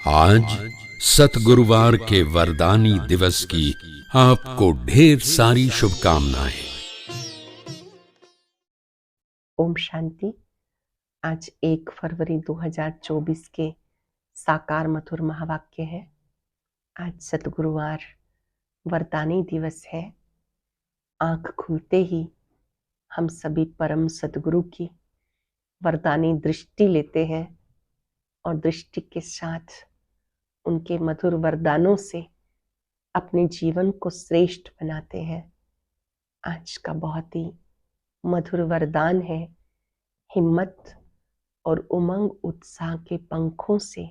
आज सतगुरुवार के वरदानी दिवस की आपको ढेर सारी शुभकामनाएं। ओम शांति। आज 1 फरवरी 2024 के साकार मधुर महावाक्य है। आज सतगुरुवार वरदानी दिवस है। आंख खुलते ही हम सभी परम सतगुरु की वरदानी दृष्टि लेते हैं और दृष्टि के साथ उनके मधुर वरदानों से अपने जीवन को श्रेष्ठ बनाते हैं। आज का बहुत ही मधुर वरदान है, हिम्मत और उमंग उत्साह के पंखों से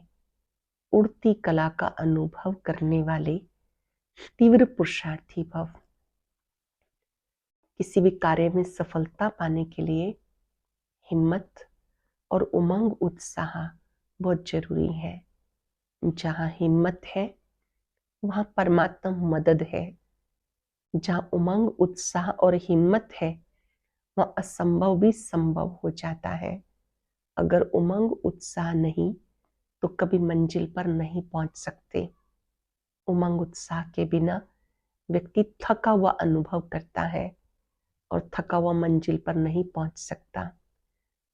उड़ती कला का अनुभव करने वाले तीव्र पुरुषार्थी भव। किसी भी कार्य में सफलता पाने के लिए हिम्मत और उमंग उत्साह बहुत जरूरी है। जहाँ हिम्मत है वहाँ परमात्मा मदद है। जहाँ उमंग उत्साह और हिम्मत है वहाँ असंभव भी संभव हो जाता है। अगर उमंग उत्साह नहीं तो कभी मंजिल पर नहीं पहुंच सकते। उमंग उत्साह के बिना व्यक्ति थका हुआ अनुभव करता है और थका हुआ मंजिल पर नहीं पहुंच सकता।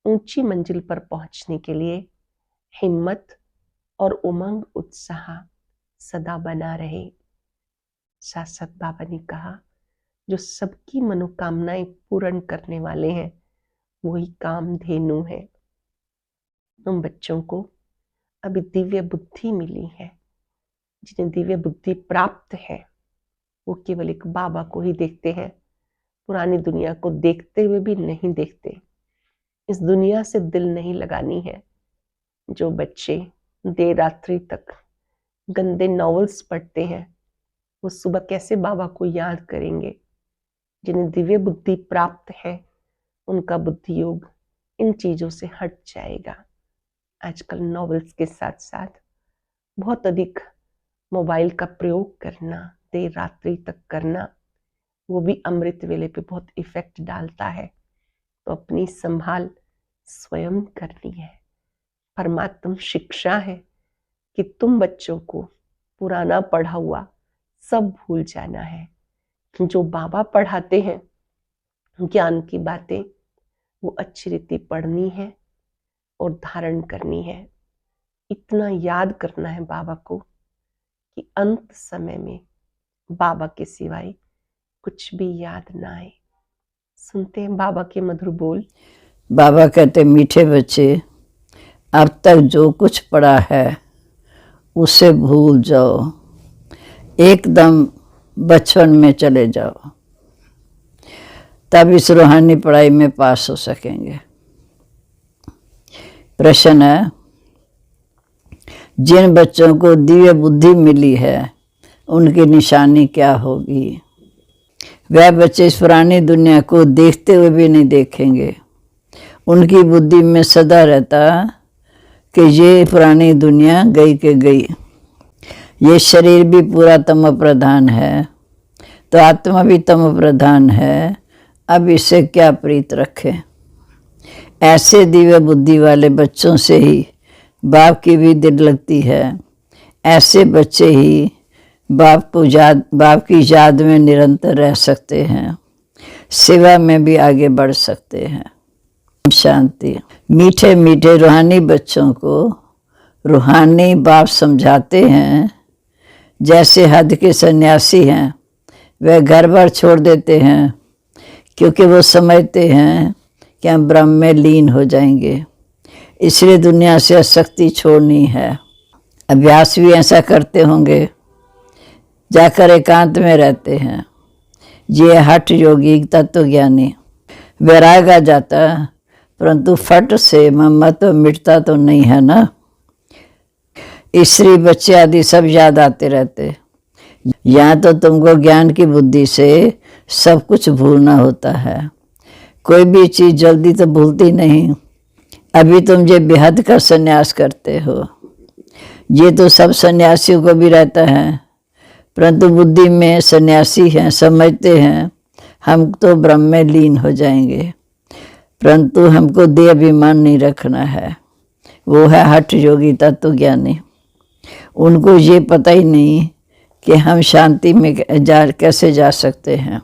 ऊंची मंजिल पर पहुंचने के लिए हिम्मत और उमंग उत्साह सदा बना रहे। शाश्वत बाबा ने कहा, जो सबकी मनोकामनाएं पूर्ण करने वाले हैं वही कामधेनु है। उन बच्चों को अभी दिव्य बुद्धि मिली है। जिन्हें दिव्य बुद्धि प्राप्त है वो केवल एक बाबा को ही देखते हैं, पुरानी दुनिया को देखते हुए भी नहीं देखते। इस दुनिया से दिल नहीं लगानी है। जो बच्चे देर रात्रि तक गंदे नॉवेल्स पढ़ते हैं वो सुबह कैसे बाबा को याद करेंगे। जिन्हें दिव्य बुद्धि प्राप्त है उनका बुद्धि योग इन चीजों से हट जाएगा। आजकल नॉवेल्स के साथ साथ बहुत अधिक मोबाइल का प्रयोग करना, देर रात्रि तक करना, वो भी अमृत वेले पे बहुत इफेक्ट डालता है। तो अपनी संभाल स्वयं करनी है। परमात्म शिक्षा है कि तुम बच्चों को पुराना पढ़ा हुआ सब भूल जाना है। जो बाबा पढ़ाते हैं ज्ञान की बातें वो अच्छी रीति पढ़नी है और धारण करनी है। इतना याद करना है बाबा को कि अंत समय में बाबा के सिवाय कुछ भी याद ना आए। सुनते हैं बाबा के मधुर बोल। बाबा कहते, मीठे बच्चे, अब तक जो कुछ पढ़ा है उसे भूल जाओ, एकदम बचपन में चले जाओ, तब इस रूहानी पढ़ाई में पास हो सकेंगे। प्रश्न है, जिन बच्चों को दिव्य बुद्धि मिली है उनकी निशानी क्या होगी? वह बच्चे इस पुरानी दुनिया को देखते हुए भी नहीं देखेंगे। उनकी बुद्धि में सदा रहता कि ये पुरानी दुनिया गई के गई। ये शरीर भी पूरा तम प्रधान है तो आत्मा भी तम प्रधान है, अब इसे क्या प्रीत रखे। ऐसे दिव्य बुद्धि वाले बच्चों से ही बाप की भी दिल लगती है। ऐसे बच्चे ही बाप की याद में निरंतर रह सकते हैं, सेवा में भी आगे बढ़ सकते हैं। शांति। मीठे मीठे रूहानी बच्चों को रूहानी बाप समझाते हैं। जैसे हद के सन्यासी हैं वे घर बार छोड़ देते हैं क्योंकि वो समझते हैं कि हम ब्रह्म में लीन हो जाएंगे, इसलिए दुनिया से आसक्ति छोड़नी है। अभ्यास भी ऐसा करते होंगे, जाकर एकांत में रहते हैं। ये हठ योगी तत्वज्ञानी। वैराग आ जाता परंतु फट से ममत्व मिटता तो नहीं है ना। स्त्री बच्चे आदि सब याद आते रहते। यहाँ तो तुमको ज्ञान की बुद्धि से सब कुछ भूलना होता है। कोई भी चीज़ जल्दी तो भूलती नहीं। अभी तुम ये बेहद का संन्यास करते हो। ये तो सब सन्यासियों को भी रहता है, परंतु बुद्धि में सन्यासी हैं, समझते हैं हम तो ब्रह्म में लीन हो जाएंगे, परंतु हमको देह अभिमान नहीं रखना है। वो है हठ योगी तत्वज्ञानी। उनको ये पता ही नहीं कि हम शांति में कैसे जा सकते हैं।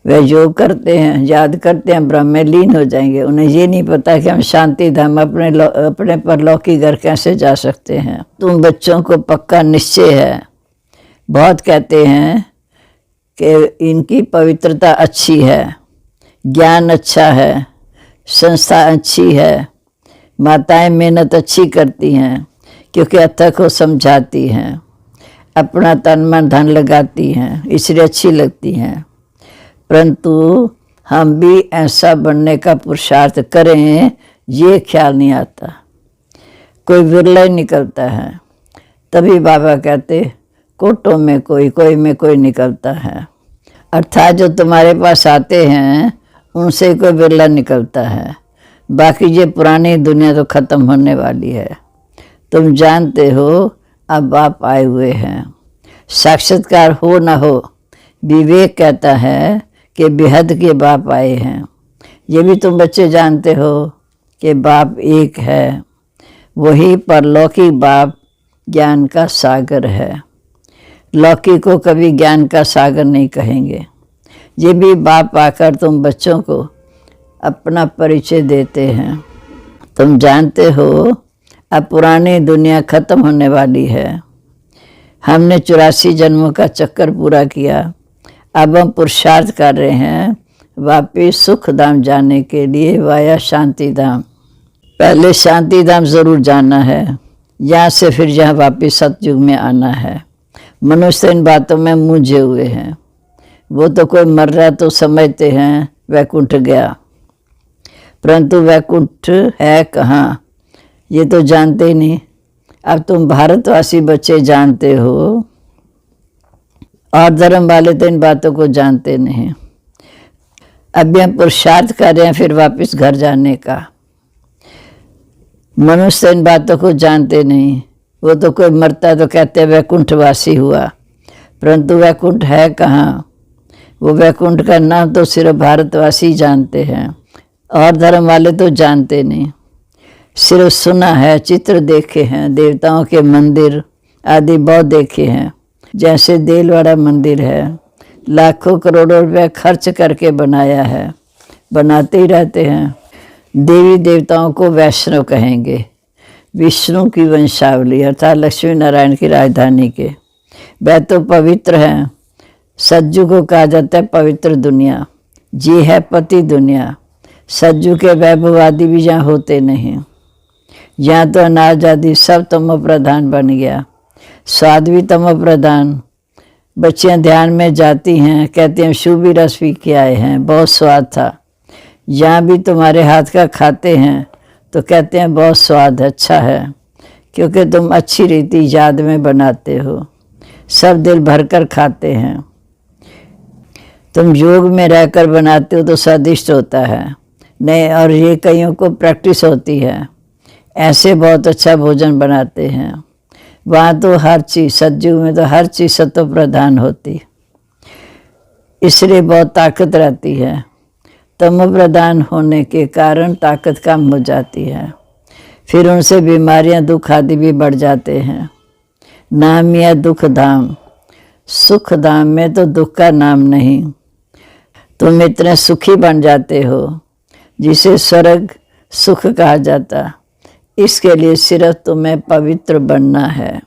वे योग करते हैं, याद करते हैं, ब्रह्म में लीन हो जाएंगे। उन्हें ये नहीं पता कि हम शांति धाम अपने परलौकिक घर कैसे जा सकते हैं। तुम बच्चों को पक्का निश्चय है, बहुत कहते हैं कि इनकी पवित्रता अच्छी है, ज्ञान अच्छा है, संस्था अच्छी है, माताएं मेहनत अच्छी करती हैं क्योंकि अथक को समझाती हैं, अपना तन मन धन लगाती हैं, इसलिए अच्छी लगती हैं। परंतु हम भी ऐसा बनने का पुरुषार्थ करें ये ख्याल नहीं आता, कोई विरला ही निकलता है। तभी बाबा कहते कोटों में कोई में कोई निकलता है। अर्थात जो तुम्हारे पास आते हैं उनसे कोई विरला निकलता है, बाकी ये पुरानी दुनिया तो ख़त्म होने वाली है। तुम जानते हो अब आप आए हुए हैं, साक्षात्कार हो ना हो, विवेक कहता है कि बेहद के बाप आए हैं। ये भी तुम बच्चे जानते हो कि बाप एक है, वही परलौकिक बाप ज्ञान का सागर है। लौकिक को कभी ज्ञान का सागर नहीं कहेंगे। ये भी बाप आकर तुम बच्चों को अपना परिचय देते हैं। तुम जानते हो अब पुरानी दुनिया ख़त्म होने वाली है। हमने 84 जन्मों का चक्कर पूरा किया, अब हम पुरुषार्थ कर रहे हैं वापिस सुख धाम जाने के लिए वाया शांति धाम। पहले शांति धाम ज़रूर जाना है, यहाँ से फिर यहाँ वापिस सतयुग में आना है। मनुष्य इन बातों में मूंझे हुए हैं। वो तो कोई मर रहा तो समझते हैं वैकुंठ गया, परंतु वैकुंठ है कहाँ ये तो जानते ही नहीं। अब तुम भारतवासी बच्चे जानते हो और धर्म वाले तो इन बातों को जानते नहीं। अभी हम पुरुषार्थ कर रहे हैं फिर वापस घर जाने का। मनुष्य इन बातों को जानते नहीं। वो तो कोई मरता तो कहते वैकुंठवासी हुआ, परंतु वैकुंठ है कहाँ। वो वैकुंठ का नाम तो सिर्फ भारतवासी जानते हैं और धर्म वाले तो जानते नहीं। सिर्फ सुना है, चित्र देखे हैं, देवताओं के मंदिर आदि बहुत देखे हैं। जैसे देलवाड़ा मंदिर है, लाखों करोड़ों रुपए खर्च करके बनाया है, बनाते ही रहते हैं। देवी देवताओं को वैष्णव कहेंगे, विष्णु की वंशावली अर्थात लक्ष्मी नारायण की राजधानी के। वह तो पवित्र हैं। सज्जू को कहा जाता है पवित्र दुनिया, जी है पति दुनिया। सज्जू के वैभवादि भी यहाँ होते नहीं। यहाँ तो अनाज आदि सब तमो प्रधान बन गया, स्वाद भी तमो प्रधान। बच्चियाँ ध्यान में जाती हैं, कहती हैं शुभी रस पी के आए हैं, बहुत स्वाद था। यहाँ भी तुम्हारे हाथ का खाते हैं तो कहते हैं बहुत स्वाद अच्छा है, क्योंकि तुम अच्छी रीति याद में बनाते हो, सब दिल भरकर खाते हैं। तुम योग में रहकर बनाते हो तो स्वादिष्ट होता है नहीं, और ये कईयों को प्रैक्टिस होती है, ऐसे बहुत अच्छा भोजन बनाते हैं। वहाँ तो हर चीज़, सज्जू में तो हर चीज़ सत्व प्रधान होती, इसलिए बहुत ताकत रहती है। तमो प्रधान होने के कारण ताकत कम हो जाती है, फिर उनसे बीमारियां दुख आदि भी बढ़ जाते हैं। नाम या दुख धाम, सुख धाम में तो दुख का नाम नहीं। तुम इतने सुखी बन जाते हो जिसे स्वर्ग सुख कहा जाता। इसके लिए सिर्फ तुम्हें पवित्र बनना है,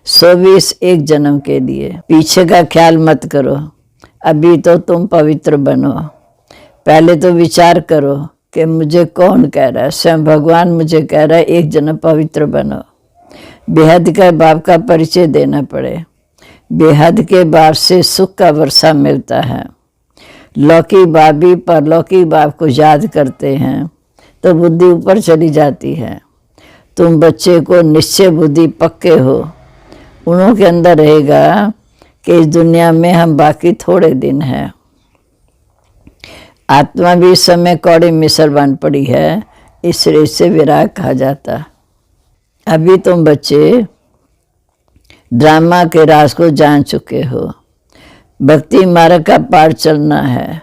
120 एक जन्म के लिए। पीछे का ख्याल मत करो, अभी तो तुम पवित्र बनो। पहले तो विचार करो कि मुझे कौन कह रहा है। स्वयं भगवान मुझे कह रहा है एक जन्म पवित्र बनो। बेहद के बाप का परिचय देना पड़े। बेहद के बाप से सुख का वर्षा मिलता है। लौकिक बाप भी परलौकिक बाप को याद करते हैं तो बुद्धि ऊपर चली जाती है। तुम बच्चे को निश्चय बुद्धि पक्के हो, उन्हों के अंदर रहेगा कि इस दुनिया में हम बाकी थोड़े दिन हैं। आत्मा भी इस समय कौड़ी मिसल बन पड़ी है, इसलिए इसे विराग कहा जाता। अभी तुम बच्चे ड्रामा के राज को जान चुके हो। भक्ति मार्ग का पाठ चलना है,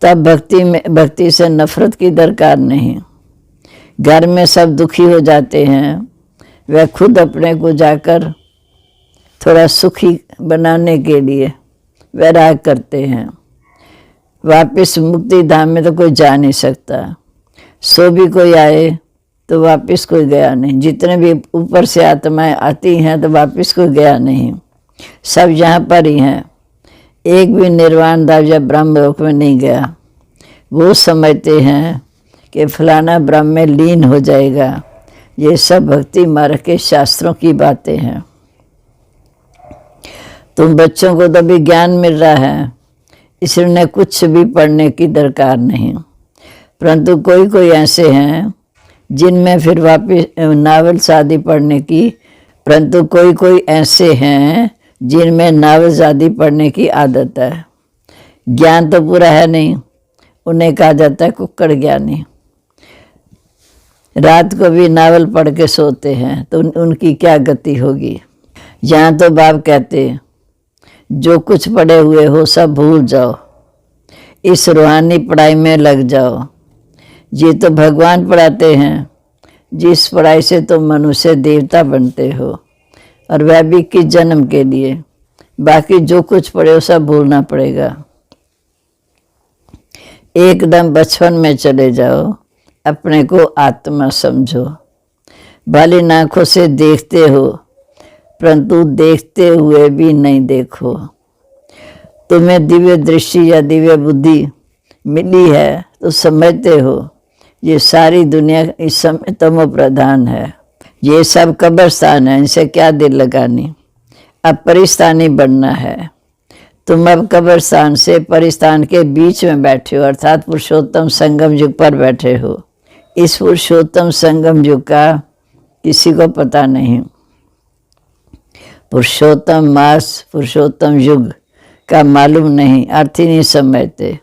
तब भक्ति से नफरत की दरकार नहीं। घर में सब दुखी हो जाते हैं वह खुद अपने को जाकर थोड़ा सुखी बनाने के लिए वैराग करते हैं। वापस मुक्ति धाम में तो कोई जा नहीं सकता। सो भी कोई आए तो वापस कोई गया नहीं। जितने भी ऊपर से आत्माएं आती हैं तो वापस कोई गया नहीं, सब यहाँ पर ही हैं। एक भी निर्वाण धाम या ब्रह्म लोक में नहीं गया। वो समझते हैं कि फलाना ब्रह्म में लीन हो जाएगा। ये सब भक्ति मार्ग के शास्त्रों की बातें हैं। तुम बच्चों को तो भी ज्ञान मिल रहा है, इसलिए कुछ भी पढ़ने की दरकार नहीं। परंतु कोई कोई ऐसे हैं जिनमें फिर वापस नावल शादी पढ़ने की, परंतु कोई कोई ऐसे हैं जिनमें नावल शादी पढ़ने की आदत है। ज्ञान तो पूरा है नहीं, उन्हें कहा जाता है कुक्कड़ ज्ञानी। रात को भी नावल पढ़ के सोते हैं तो उनकी क्या गति होगी। यहाँ तो बाप कहते जो कुछ पढ़े हुए हो सब भूल जाओ, इस रूहानी पढ़ाई में लग जाओ। ये तो भगवान पढ़ाते हैं, जिस पढ़ाई से तुम मनुष्य देवता बनते हो, और वह भी किस जन्म के लिए। बाकी जो कुछ पढ़े हो सब भूलना पड़ेगा। एकदम बचपन में चले जाओ, अपने को आत्मा समझो। भली आँखों से देखते हो, परंतु देखते हुए भी नहीं देखो। तुम्हें दिव्य दृष्टि या दिव्य बुद्धि मिली है तो समझते हो ये सारी दुनिया इस समय तमो प्रधान है, ये सब कब्रिस्तान है, इनसे क्या दिल लगानी। अब परिस्तानी बनना है। तुम अब कब्रिस्तान से परिस्तान के बीच में बैठे हो, अर्थात पुरुषोत्तम संगम युग पर बैठे हो। इस पुरुषोत्तम संगम युग का किसी को पता नहीं। पुरुषोत्तम मास, पुरुषोत्तम युग का मालूम नहीं, अर्थ ही नहीं समझते।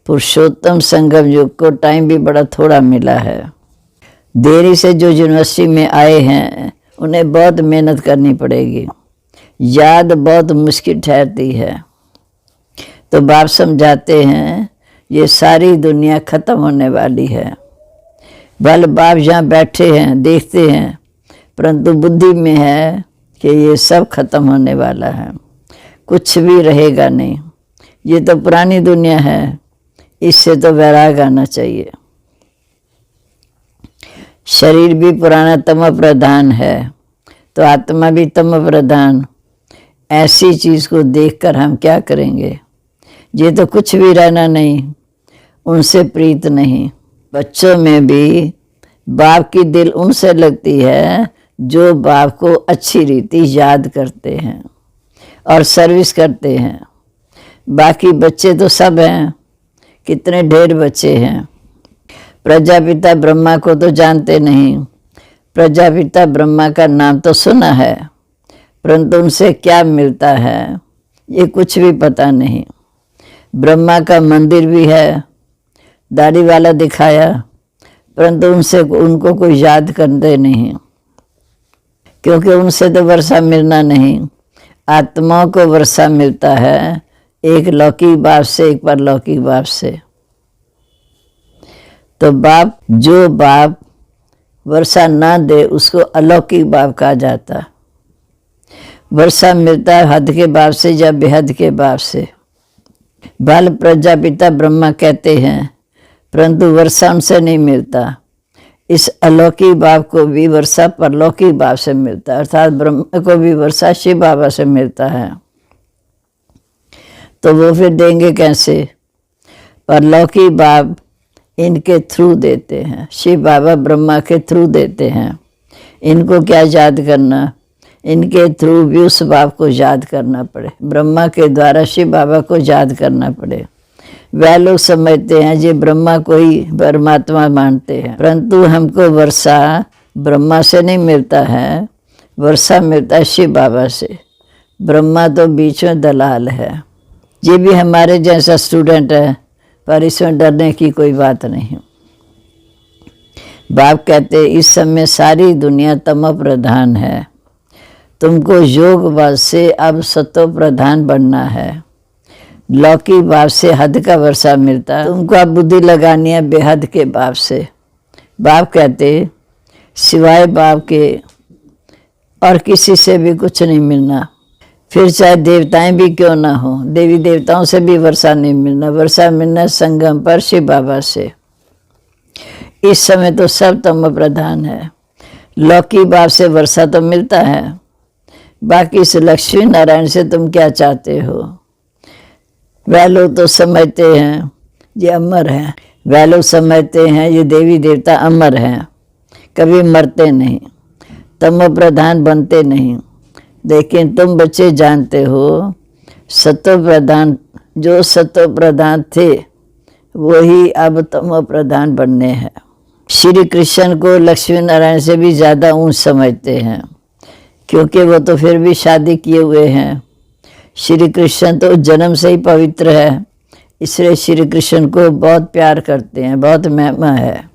पुरुषोत्तम संगम युग को टाइम भी बड़ा थोड़ा मिला है। देरी से जो यूनिवर्सिटी में आए हैं उन्हें बहुत मेहनत करनी पड़ेगी, याद बहुत मुश्किल ठहरती है। तो बाप समझाते हैं ये सारी दुनिया खत्म होने वाली है। भले बाप यहाँ बैठे हैं देखते हैं, परंतु बुद्धि में है कि ये सब खत्म होने वाला है, कुछ भी रहेगा नहीं। ये तो पुरानी दुनिया है, इससे तो वैराग आना चाहिए। शरीर भी पुराना तम प्रधान है तो आत्मा भी तम प्रधान। ऐसी चीज़ को देखकर हम क्या करेंगे। ये तो कुछ भी रहना नहीं, उनसे प्रीत नहीं। बच्चों में भी बाप की दिल उनसे लगती है जो बाप को अच्छी रीति याद करते हैं और सर्विस करते हैं। बाकी बच्चे तो सब हैं, कितने ढेर बच्चे हैं। प्रजापिता ब्रह्मा को तो जानते नहीं। प्रजापिता ब्रह्मा का नाम तो सुना है, परंतु उनसे क्या मिलता है ये कुछ भी पता नहीं। ब्रह्मा का मंदिर भी है, दाढ़ी वाला दिखाया, परंतु उनको कोई याद करते नहीं, क्योंकि उनसे तो वर्षा मिलना नहीं। आत्माओं को वर्षा मिलता है एक लौकिक बाप से, एक परलौकिक बाप से। तो बाप जो बाप वर्षा ना दे उसको अलौकिक बाप कहा जाता। वर्षा मिलता है हद के बाप से या बेहद के बाप से। बाल प्रजापिता ब्रह्मा कहते हैं, परंतु वर्षा उनसे नहीं मिलता। इस अलौकिक बाप को भी वर्षा परलौकिक बाप से मिलता है, अर्थात ब्रह्मा को भी वर्षा शिव बाबा से मिलता है। तो वो फिर देंगे कैसे। परलौकिक बाप इनके थ्रू देते हैं, शिव बाबा ब्रह्मा के थ्रू देते हैं। इनको क्या याद करना, इनके थ्रू भी उस बाप को याद करना पड़े, ब्रह्मा के द्वारा शिव बाबा को याद करना पड़े। वह लोग समझते हैं ये ब्रह्मा को ही परमात्मा मानते हैं, परंतु हमको वर्षा ब्रह्मा से नहीं मिलता है, वर्षा मिलता है शिव बाबा से। ब्रह्मा तो बीच में दलाल है। ये भी हमारे जैसा स्टूडेंट है, पर इसमें डरने की कोई बात नहीं। बाप कहते इस समय सारी दुनिया तमो प्रधान है, तुमको योग बल से अब सतो प्रधान बनना है। लौकिक बाप से हद का वर्षा मिलता है, तुमको अब बुद्धि लगानी है बेहद के बाप से। बाप कहते सिवाय बाप के और किसी से भी कुछ नहीं मिलना। फिर चाहे देवताएं भी क्यों ना हो, देवी देवताओं से भी वर्षा नहीं मिलना। वर्षा मिलना संगम पर शिव बाबा से। इस समय तो सब तमो प्रधान है। लौकी बाप से वर्षा तो मिलता है, बाकी इस लक्ष्मी नारायण से तुम क्या चाहते हो? वह लोग तो समझते हैं ये अमर है, वह लोग समझते हैं ये देवी देवता अमर हैं, कभी मरते नहीं, तमो प्रधान बनते नहीं। लेकिन तुम बच्चे जानते हो सतो प्रधान, जो सतो प्रधान थे वही अब तमो प्रधान बनने हैं। श्री कृष्ण को लक्ष्मी नारायण से भी ज़्यादा ऊंच समझते हैं, क्योंकि वो तो फिर भी शादी किए हुए हैं। श्री कृष्ण तो जन्म से ही पवित्र है, इसलिए श्री कृष्ण को बहुत प्यार करते हैं, बहुत महिमा है।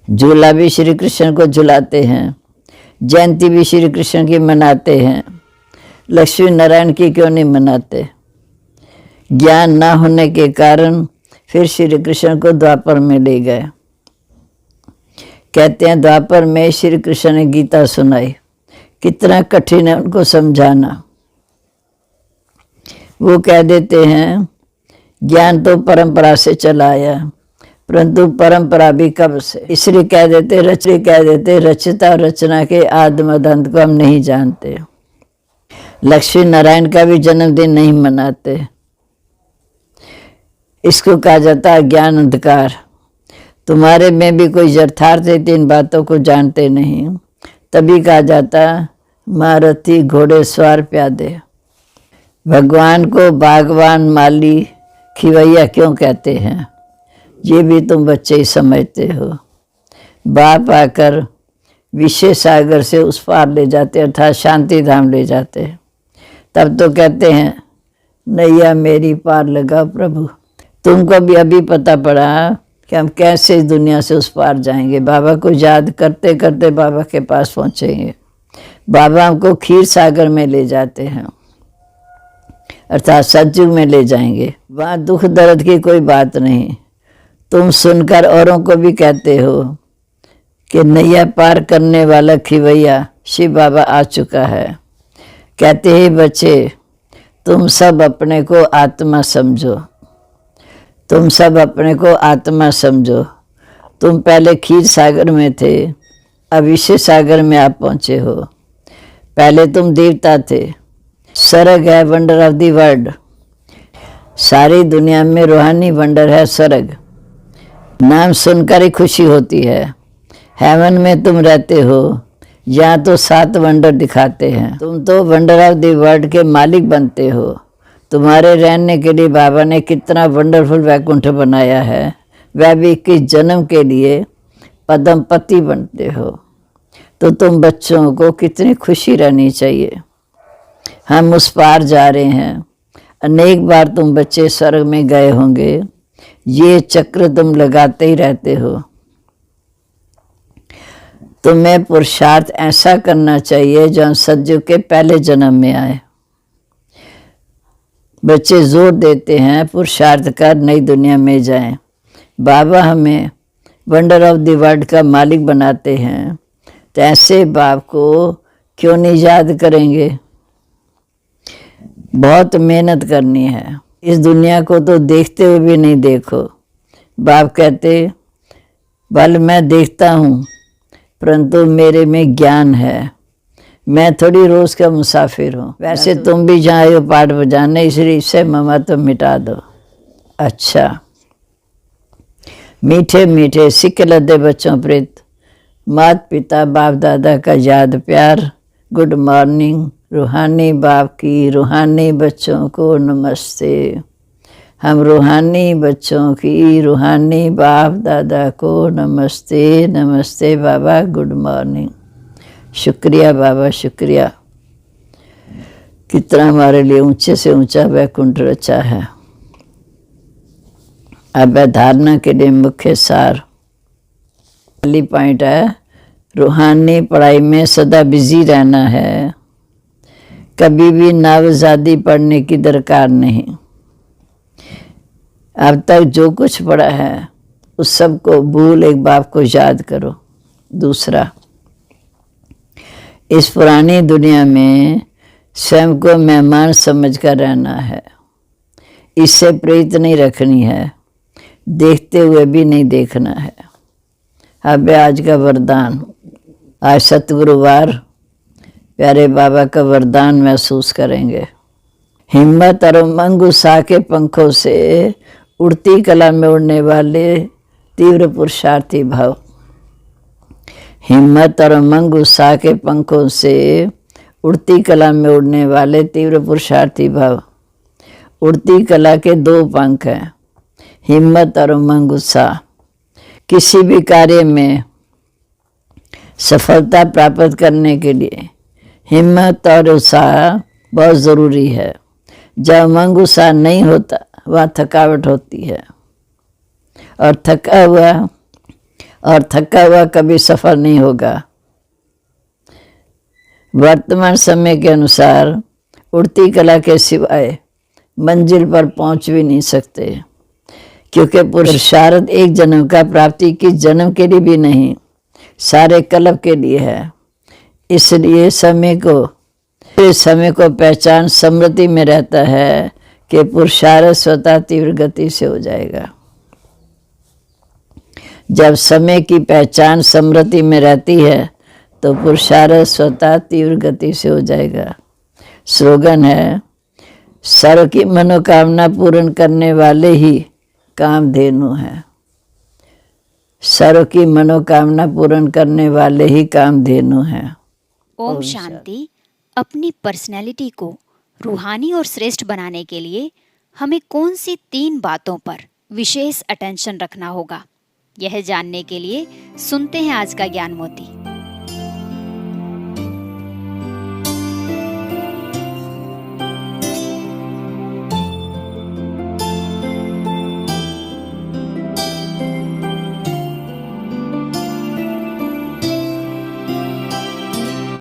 झूला भी श्री कृष्ण को झुलाते हैं, जयंती भी श्री कृष्ण की मनाते हैं। लक्ष्मी नारायण की क्यों नहीं मनाते? ज्ञान ना होने के कारण फिर श्री कृष्ण को द्वापर में ले गए। कहते हैं द्वापर में श्री कृष्ण ने गीता सुनाई, कितना कठिन है उनको समझाना। वो कह देते हैं ज्ञान तो परंपरा से चला आया, परंतु परंपरा भी कब से, इसलिए कह देते रचता और रचना के आदि अंत को हम नहीं जानते। लक्ष्मी नारायण का भी जन्मदिन नहीं मनाते, इसको कहा जाता है ज्ञान अंधकार। तुम्हारे में भी कोई यथार्थ है, इन बातों को जानते नहीं, तभी कहा जाता महारथी घोड़े सवार प्यादे। भगवान को बागवान माली खिवैया क्यों कहते हैं, ये भी तुम बच्चे ही समझते हो। बाप आकर विषय सागर से उस पार ले जाते, अर्थात शांति धाम ले जाते, तब तो कहते हैं नैया मेरी पार लगा प्रभु। तुमको भी अभी पता पड़ा कि हम कैसे इस दुनिया से उस पार जाएंगे। बाबा को याद करते करते बाबा के पास पहुँचेंगे। बाबा हमको क्षीर सागर में ले जाते हैं, अर्थात सतयुग में ले जाएंगे। वहाँ दुख दर्द की कोई बात नहीं। तुम सुनकर औरों को भी कहते हो कि नैया पार करने वाला खिवैया शिव बाबा आ चुका है। कहते हैं बच्चे तुम सब अपने को आत्मा समझो, तुम सब अपने को आत्मा समझो। तुम पहले क्षीर सागर में थे, अब विषय सागर में आप पहुँचे हो। पहले तुम देवता थे। स्वर्ग है वंडर ऑफ द वर्ल्ड, सारी दुनिया में रूहानी वंडर है स्वर्ग। नाम सुनकर ही खुशी होती है। हेवन में तुम रहते हो, यहाँ तो 7 वंडर दिखाते हैं। तुम तो वंडर ऑफ द वर्ल्ड के मालिक बनते हो। तुम्हारे रहने के लिए बाबा ने कितना वंडरफुल वैकुंठ बनाया है, वह भी 21 जन्म के लिए पद्म पति बनते हो। तो तुम बच्चों को कितनी खुशी रहनी चाहिए। हम उस पार जा रहे हैं। अनेक बार तुम बच्चे स्वर्ग में गए होंगे, ये चक्र तुम लगाते ही रहते हो। तुम्हें पुरुषार्थ ऐसा करना चाहिए जो हम सतयुग के पहले जन्म में आए। बच्चे जोर देते हैं पुरुषार्थ कर नई दुनिया में जाएं। बाबा हमें वंडर ऑफ द वर्ल्ड का मालिक बनाते हैं, तो ऐसे बाप को क्यों नहीं याद करेंगे। बहुत मेहनत करनी है। इस दुनिया को तो देखते हुए भी नहीं देखो। बाप कहते बल मैं देखता हूँ, परंतु मेरे में ज्ञान है, मैं थोड़ी रोज़ का मुसाफिर हूँ। वैसे तुम भी जहाँ आए हो पाठ बजाने, इसलिए इससे ममा तो मिटा दो। अच्छा मीठे मीठे सिक्के लदे बच्चों प्रीत, माता पिता बाप दादा का याद प्यार। Good morning. रूहानी बाप की रूहानी बच्चों को नमस्ते। हम रूहानी बच्चों की रूहानी बाप दादा को नमस्ते। नमस्ते बाबा, गुड मॉर्निंग। शुक्रिया बाबा, शुक्रिया। कितना हमारे लिए ऊंचे से ऊंचा वैकुंठ रचा है। अब धारणा के लिए मुख्य सार पहली पॉइंट है, रूहानी पढ़ाई में सदा बिजी रहना है। कभी भी नावजादी पढ़ने की दरकार नहीं। अब तक जो कुछ पढ़ा है उस सब को भूल एक बाप को याद करो। दूसरा, इस पुरानी दुनिया में स्वयं को मेहमान समझकर रहना है। इससे प्रीत नहीं रखनी है, देखते हुए भी नहीं देखना है। अब आज का वरदान, आज सतगुरुवार, प्यारे बाबा का वरदान महसूस करेंगे। हिम्मत और उमंग उत्साह के पंखों से उड़ती कला में उड़ने वाले तीव्र पुरुषार्थी भाव। हिम्मत और उमंग उत्साह के पंखों से उड़ती कला में उड़ने वाले तीव्र पुरुषार्थी भाव। उड़ती कला के दो पंख हैं, हिम्मत और उमंग उत्साह। किसी भी कार्य में सफलता प्राप्त करने के लिए हिम्मत और उत्साह बहुत ज़रूरी है। जब उमंग उत्साह नहीं होता वहाँ थकावट होती है, और थका हुआ कभी सफल नहीं होगा। वर्तमान समय के अनुसार उड़ती कला के सिवाय मंजिल पर पहुंच भी नहीं सकते, क्योंकि पुरुषार्थ एक जन्म का प्राप्ति की जन्म के लिए भी नहीं, सारे कल्प के लिए है। इसलिए समय को पहचान स्मृति में रहता है कि पुरुषार्थ स्वतः तीव्र गति से हो जाएगा। जब समय की पहचान स्मृति में रहती है तो पुरुषार्थ स्वतः तीव्र गति से हो जाएगा। स्लोगन है, सर्व की मनोकामना पूर्ण करने वाले ही कामधेनु हैं। सर्व की मनोकामना पूर्ण करने वाले ही कामधेनु हैं। ओम शांति। अपनी पर्सनैलिटी को रूहानी और श्रेष्ठ बनाने के लिए हमें कौन सी 3 बातों पर विशेष अटेंशन रखना होगा, यह जानने के लिए सुनते हैं आज का ज्ञान मोती।